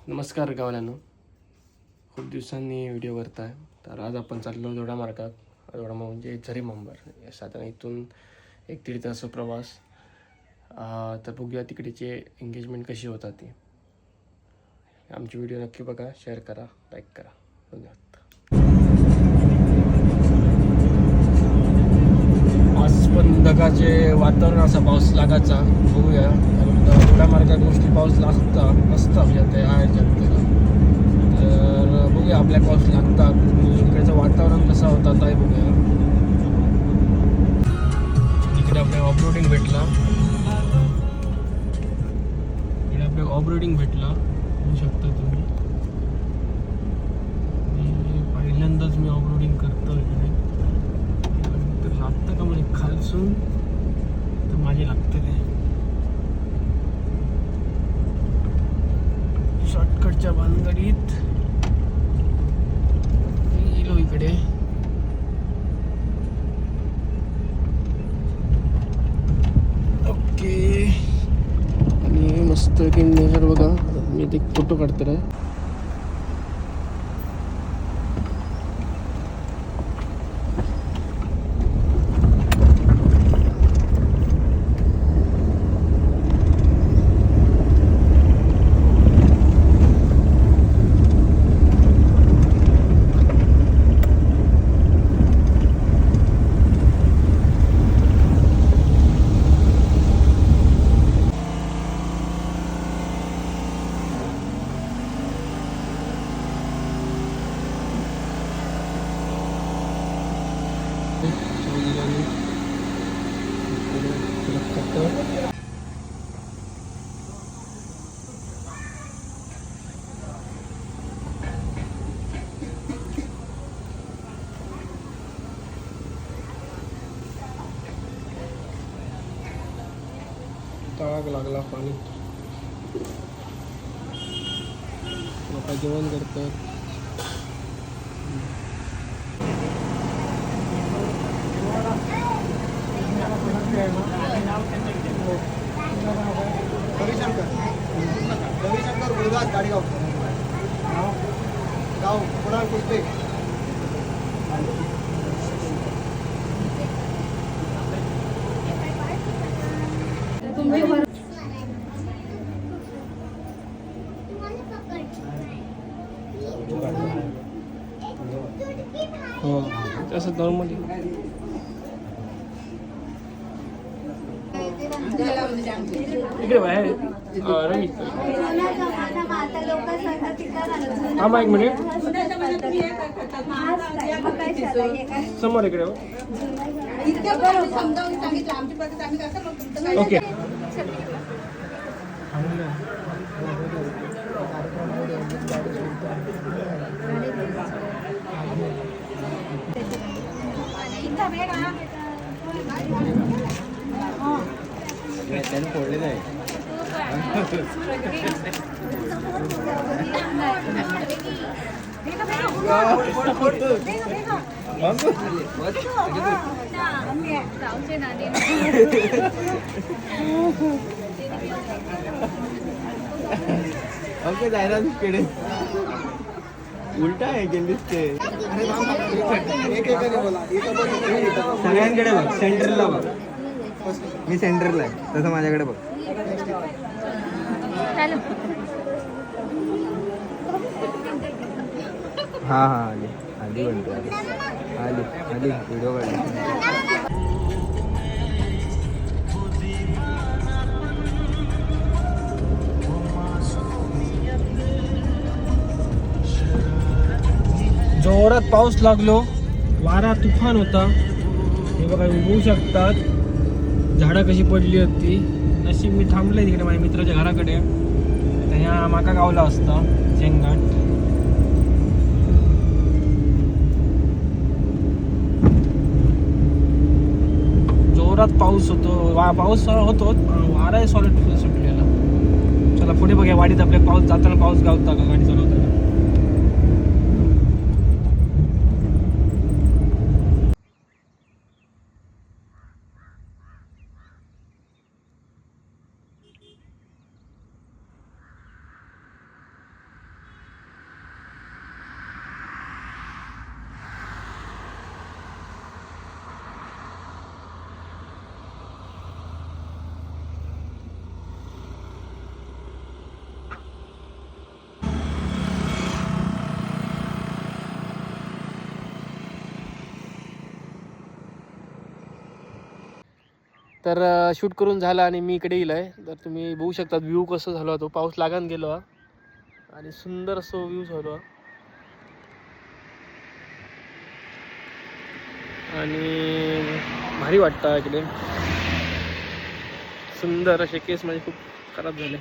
नमस्कार गावल्यांनो, खूप दिवसांनी व्हिडिओ करत आहे. तर आज आपण चाललो दोडामार्गात. दोडामार्ग म्हणजे झरी मंबर, साधारण इथून 1-1.5 तास प्रवास. तर बघूया तिकडेचे एंगेजमेंट कशी होतात ती. आमची व्हिडिओ नक्की बघा, शेअर करा, लाईक करा. धन्यवाद. आज पण ढगाचे वातावरण, असा पाऊस लागायचा. बघूया, कारण दोडामार्गात मोस्टली पाऊस लागता असता म्हणजे आता ह्याच्यात तर बघूया आपल्या पाऊस लागतात. इकडचं वातावरण कसं होतं आता बघूया. इकडे आपल्या ऑफरोडिंग भेटला, इकडे आपल्या ऑफरोडिंग भेटला, बघू शकता तुम्ही. पहिल्यांदाच मी ऑफरोडिंग करतो इकडे. तर लागतं का म्हणजे खालसून, तर माझे लागतं ते शॉर्टकटच्या भानगडीत गेलो इकडे. ओके, आणि मस्त की नेचर बघा. मी ते फोटो काढतो. तळाग लागला पाणी. लोक जेवण करतात. रविशंकर गुरुदास गाडीगाव गाव कुणाल कुस्ते. हो, तसं नॉर्मली इकडे बाहेर रवी. थांबा एक मिनिट, समोर इकडे. ओके. त्याने फोडले नाही. ओके, जायला तिकडे उलटा आहे की दिसते. सगळ्यांकडे बघ, सेंटरला बघ. मी सेंटरला आहे, तसं माझ्याकडे बघ. हा हा, आली आली म्हणतो, आली आली व्हिडिओ काढली. जोरात पाऊस लागलो, वारा तुफान होता. हे बघा, बघू शकतात झाडं कशी पडली होती. नशीब मी थांबले तिकडे माझ्या मित्राच्या घराकडे. त्या माका गावला असता शेंगाट. जोरात पाऊस होतो, पाऊस होतो, वारा सॉलिड सुटलेला. चला पुढे बघूया वाडीत आपल्या पाऊस जाताना पाऊस गावता का गाडी चालवताना. तर शूट करून झाला आणि मी इकडे येईल आहे. तर तुम्ही बघू शकता व्ह्यू कसं झाला तो. पाऊस लागान गेलो हा आणि सुंदर असं व्ह्यू झालो आणि भारी वाटतं इकडे. सुंदर असे केस माझे खूप खराब झाले.